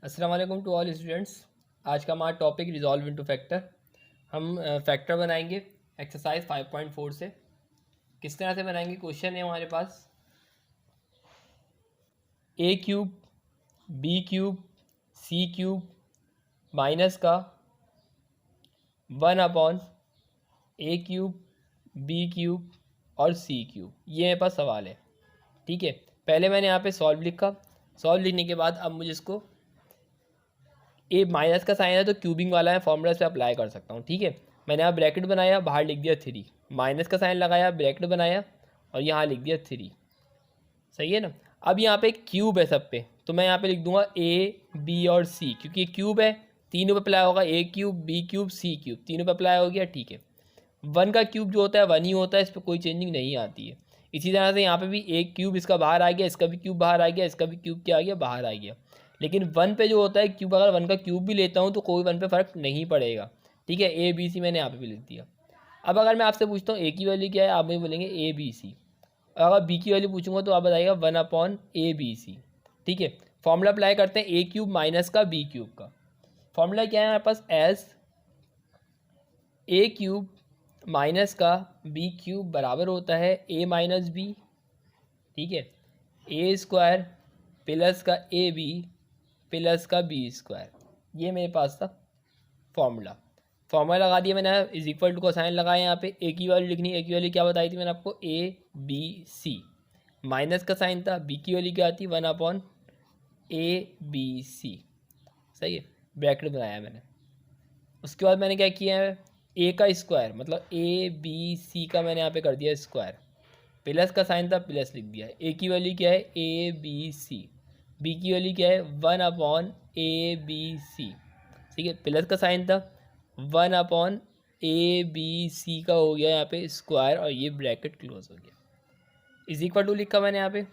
अस्सलाम वालेकुम to all students. आज का हमारा टॉपिक रिजॉल्व इनटू फैक्टर। हम फैक्टर बनाएंगे एक्सरसाइज 5.4 से। किस तरह से बनाएंगे? क्वेश्चन है हमारे पास a cube b cube c cube minus का 1/a क्यूब b क्यूब और c क्यूब, ये मेरे पास सवाल है। ठीक है, पहले मैंने यहाँ पे सॉल्व लिखा। सॉल्व लिखने के बाद अब मुझे इसको ए माइनस का साइन है तो क्यूबिंग वाला है, फॉर्मूला से अप्लाई कर सकता हूँ। ठीक है, मैंने यहाँ ब्रैकेट बनाया, बाहर लिख दिया 3, माइनस का साइन लगाया, ब्रैकेट बनाया और यहाँ लिख दिया 3। सही है ना। अब यहाँ पे क्यूब है सब पे, तो मैं यहाँ पे लिख दूंगा ए बी और सी, क्योंकि ये क्यूब है, तीनों पे अप्लाई होगा। ए cube B cube C cube, तीनों पे अप्लाई हो गया। ठीक है, 1 का क्यूब जो होता है 1 ही होता है, इस पर कोई चेंजिंग नहीं आती है। इसी तरह से यहाँ पे भी एक क्यूब इसका बाहर आ गया, इसका भी क्यूब बाहर आ गया, इसका भी क्यूब क्या आ गया, बाहर आ गया। लेकिन 1 पे जो होता है क्यूब, अगर 1 का क्यूब भी लेता हूँ तो कोई 1 पे फ़र्क नहीं पड़ेगा। ठीक है, ए बी सी मैंने यहाँ पे भी लिख दिया। अब अगर मैं आपसे पूछता हूँ ए की वैल्यू क्या है, आप मुझे बोलेंगे ए बी सी। अगर बी की वैल्यू पूछूंगा तो आप बताइएगा 1/a/b/c। ठीक है, फॉर्मूला अप्लाई करते हैं, ए क्यूब माइनस का बी क्यूब का। फॉर्मूला क्या है हमारे पास? एज ए क्यूब माइनस का बी क्यूब बराबर होता है ए माइनस बी। ठीक है, ए स्क्वायर प्लस का ए बी प्लस का बी स्क्वायर, ये मेरे पास था फॉर्मूला। फॉर्मूला लगा दिया मैंने, इज इक्वल टू का साइन लगाया। यहाँ पे ए की वैल्यू लिखनी है। ए की वैल्यू क्या बताई थी मैंने आपको? A B C. माइनस का साइन था, बी की वैल्यू क्या आती? 1/a/b/c। सही है, ब्रैकेट बनाया मैंने। उसके बाद मैंने क्या किया है, ए का स्क्वायर मतलब ए बी सी का मैंने यहाँ पे कर दिया स्क्वायर, प्लस का साइन था, प्लस लिख दिया। ए की वैल्यू क्या है? A B C. बी की वैल्यू क्या है? 1/a/b/c। ठीक है, प्लस का साइन था, 1/a/b/c का हो गया यहाँ पे स्क्वायर, और ये ब्रैकेट क्लोज हो गया। इज इक्वल टू लिखा मैंने यहाँ पे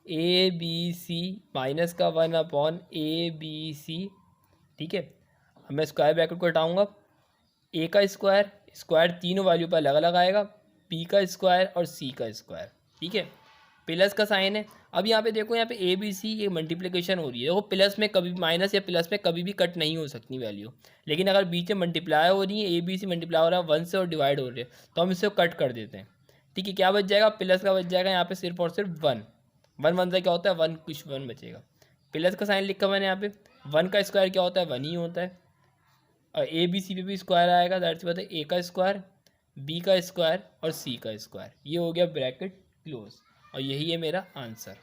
ए बी सी माइनस का 1/a/b/c। ठीक है, अब मैं स्क्वायर ब्रैकेट को हटाऊँगा। ए का स्क्वायर, स्क्वायर तीनों वैल्यू पर अलग अलग आएगा, बी का स्क्वायर और सी का स्क्वायर। ठीक है, प्लस का साइन है। अब यहाँ पे देखो, यहाँ पे ए बी सी ये मल्टीप्लिकेशन हो रही है। देखो, प्लस में कभी माइनस या प्लस में कभी भी कट नहीं हो सकती वैल्यू, लेकिन अगर बीच में मल्टीप्लाई हो रही है, ए बी सी मल्टीप्लाई हो रहा है 1 से और डिवाइड हो रही है, तो हम इससे कट कर देते हैं। ठीक है, क्या बच जाएगा? प्लस का बच जाएगा यहाँ पे सिर्फ और सिर्फ 1। 1 से क्या होता है? 1, कुछ 1 बचेगा। प्लस का साइन लिखा मैंने यहाँ पे। 1 का स्क्वायर क्या होता है? 1 ही होता है। और ए बी सी पे भी स्क्वायर आएगा, दैट से ए का स्क्वायर, बी का स्क्वायर और सी का स्क्वायर। ये हो गया ब्रैकेट क्लोज, और यही है मेरा आंसर।